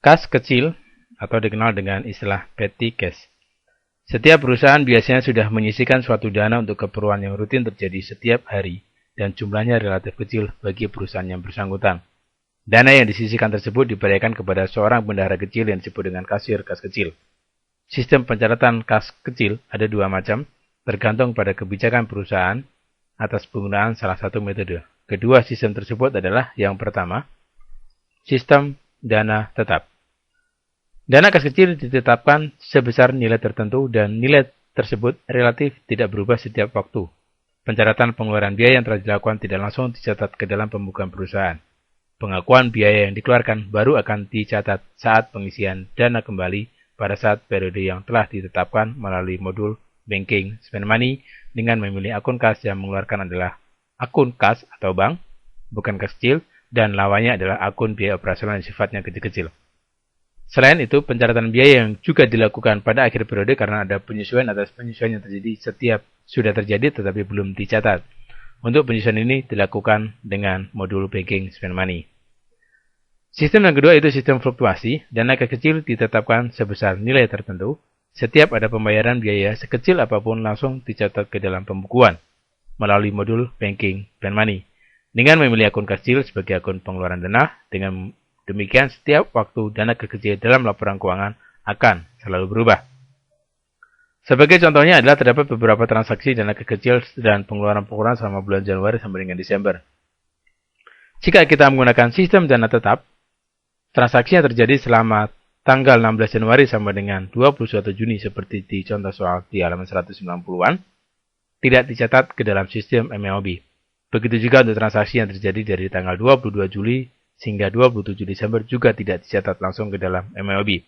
Kas kecil atau dikenal dengan istilah petty cash. Setiap perusahaan biasanya sudah menyisihkan suatu dana untuk keperluan yang rutin terjadi setiap hari dan jumlahnya relatif kecil bagi perusahaan yang bersangkutan. Dana yang disisihkan tersebut diberikan kepada seorang bendahara kecil yang disebut dengan kasir kas kecil. Sistem pencatatan kas kecil ada dua macam, tergantung pada kebijakan perusahaan atas penggunaan salah satu metode. Kedua sistem tersebut adalah yang pertama, sistem dana tetap. Dana kas kecil ditetapkan sebesar nilai tertentu dan nilai tersebut relatif tidak berubah setiap waktu. Pencatatan pengeluaran biaya yang telah dilakukan tidak langsung dicatat ke dalam pembukuan perusahaan. Pengakuan biaya yang dikeluarkan baru akan dicatat saat pengisian dana kembali pada saat periode yang telah ditetapkan melalui modul banking spend money dengan memilih akun kas yang mengeluarkan adalah akun kas atau bank, bukan kas kecil, dan lawannya adalah akun biaya operasional yang sifatnya kecil-kecil. Selain itu, pencatatan biaya yang juga dilakukan pada akhir periode karena ada penyesuaian atas penyesuaian yang sudah terjadi tetapi belum dicatat. Untuk penyesuaian ini dilakukan dengan modul banking spend money. Sistem yang kedua itu sistem fluktuasi. Dana kas kecil ditetapkan sebesar nilai tertentu. Setiap ada pembayaran biaya sekecil apapun langsung dicatat ke dalam pembukuan melalui modul banking spend money. Dengan memilih akun kas kecil sebagai akun pengeluaran dana, dengan demikian, setiap waktu dana kas kecil dalam laporan keuangan akan selalu berubah. Sebagai contohnya adalah terdapat beberapa transaksi dana kas kecil dan pengeluaran selama bulan Januari sampai dengan Desember. Jika kita menggunakan sistem dana tetap, transaksi yang terjadi selama tanggal 16 Januari sampai dengan 21 Juni seperti di contoh soal di halaman 190-an, tidak dicatat ke dalam sistem MAOB. Begitu juga untuk transaksi yang terjadi dari tanggal 22 Juli sehingga 27 Desember juga tidak dicatat langsung ke dalam MAOB.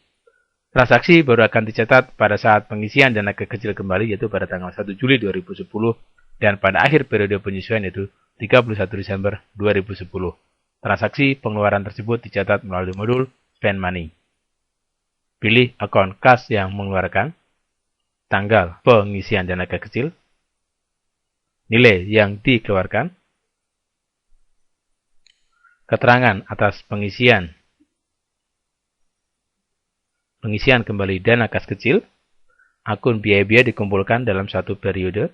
Transaksi baru akan dicatat pada saat pengisian dana kas kecil kembali yaitu pada tanggal 1 Juli 2010 dan pada akhir periode penyesuaian yaitu 31 Desember 2010. Transaksi pengeluaran tersebut dicatat melalui modul spend money. Pilih akun kas yang mengeluarkan, tanggal pengisian dana kas kecil, nilai yang dikeluarkan, keterangan atas pengisian kembali dana kas kecil, akun biaya-biaya dikumpulkan dalam satu periode,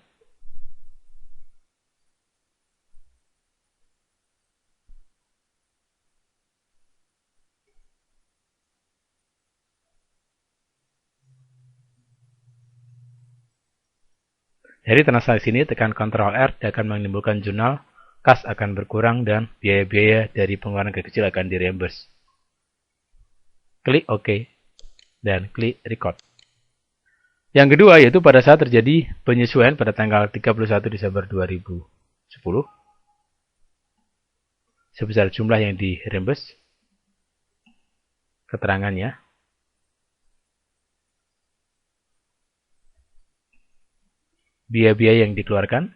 dari transaksi ini tekan Ctrl R dan akan menimbulkan jurnal, kas akan berkurang dan biaya-biaya dari pengeluaran kas kecil akan direimburse. Klik OK dan klik Record. Yang kedua yaitu pada saat terjadi penyesuaian pada tanggal 31 Desember 2010 sebesar jumlah yang direimburse, keterangannya, biaya-biaya yang dikeluarkan,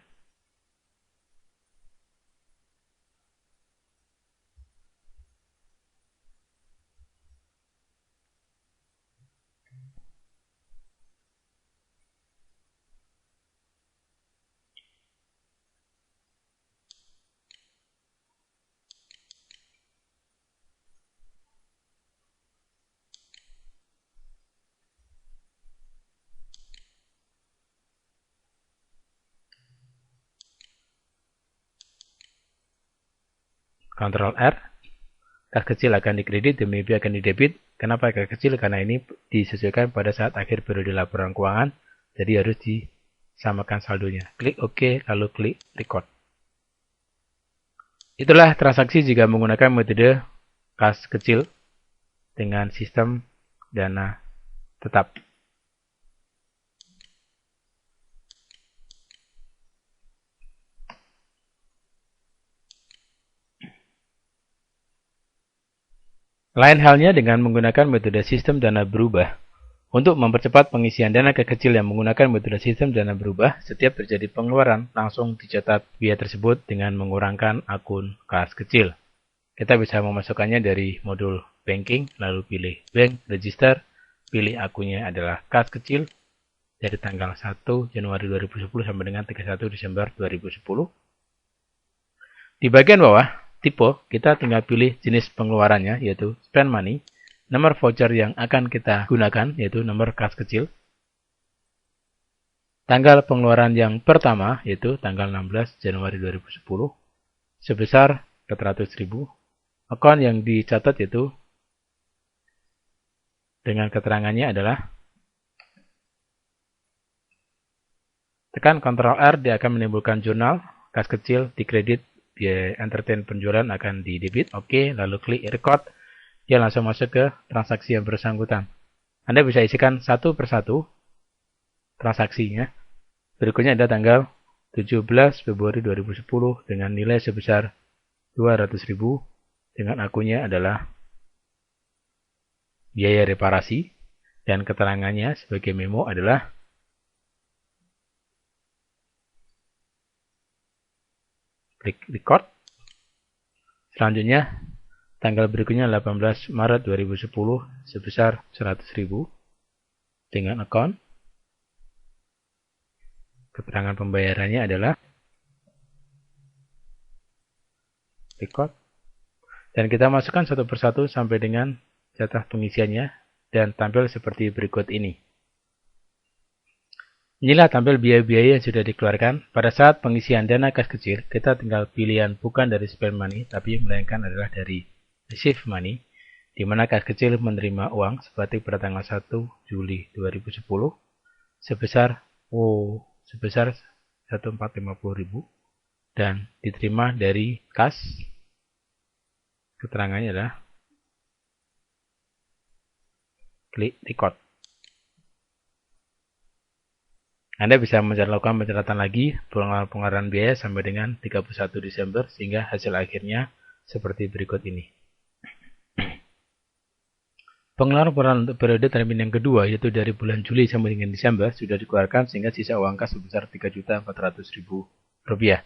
Ctrl R, kas kecil akan dikredit, demi akan didebit. Kenapa kas kecil? Karena ini disesuaikan pada saat akhir periode laporan keuangan, jadi harus disamakan saldonya. Klik OK, lalu klik Record. Itulah transaksi jika menggunakan metode kas kecil dengan sistem dana tetap. Lain halnya dengan menggunakan metode sistem dana berubah. Untuk mempercepat pengisian dana kas kecil yang menggunakan metode sistem dana berubah, setiap terjadi pengeluaran langsung dicatat biaya tersebut dengan mengurangkan akun kas kecil. Kita bisa memasukkannya dari modul banking, lalu pilih bank register, pilih akunnya adalah kas kecil dari tanggal 1 Januari 2010 sampai dengan 31 Desember 2010. Di bagian bawah tipe, kita tinggal pilih jenis pengeluarannya, yaitu spend money, nomor voucher yang akan kita gunakan, yaitu nomor kas kecil. Tanggal pengeluaran yang pertama, yaitu tanggal 16 Januari 2010, sebesar 400.000. Akun yang dicatat yaitu dengan keterangannya adalah tekan Ctrl R, dia akan menimbulkan jurnal, kas kecil di kredit, biaya entertain penjualan akan di debit. Oke, lalu klik record, dia langsung masuk ke transaksi yang bersangkutan. Anda bisa isikan satu persatu transaksinya. Berikutnya ada tanggal 17 Februari 2010 dengan nilai sebesar 200.000 dengan akunnya adalah biaya reparasi dan keterangannya sebagai memo adalah klik record. Selanjutnya tanggal berikutnya 18 Maret 2010 sebesar 100.000 dengan akun. Keterangan pembayarannya adalah record. Dan kita masukkan satu persatu sampai dengan jatah pengisiannya dan tampil seperti berikut ini. Inilah tampil biaya-biaya yang sudah dikeluarkan. Pada saat pengisian dana kas kecil, kita tinggal pilihan bukan dari spend money, tapi melainkan adalah dari receive money, di mana kas kecil menerima uang seperti pada tanggal 1 Juli 2010 sebesar 1.450.000 dan diterima dari kas. Keterangannya adalah klik record. Anda bisa melakukan pencatatan lagi pengeluaran biaya sampai dengan 31 Desember sehingga hasil akhirnya seperti berikut ini. Pengeluaran untuk periode termin yang kedua, yaitu dari bulan Juli sampai dengan Desember, sudah dikeluarkan sehingga sisa uang kas sebesar Rp3.400.000.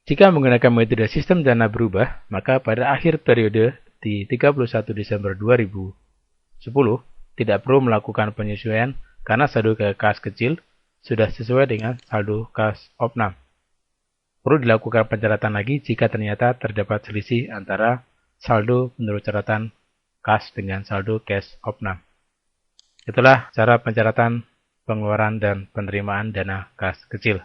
Jika menggunakan metode sistem dana berubah, maka pada akhir periode di 31 Desember 2010 tidak perlu melakukan penyesuaian karena saldo kas kecil sudah sesuai dengan saldo kas opnam. Perlu dilakukan pencatatan lagi jika ternyata terdapat selisih antara saldo menurut catatan kas dengan saldo cash opnam. Itulah cara pencatatan pengeluaran dan penerimaan dana kas kecil.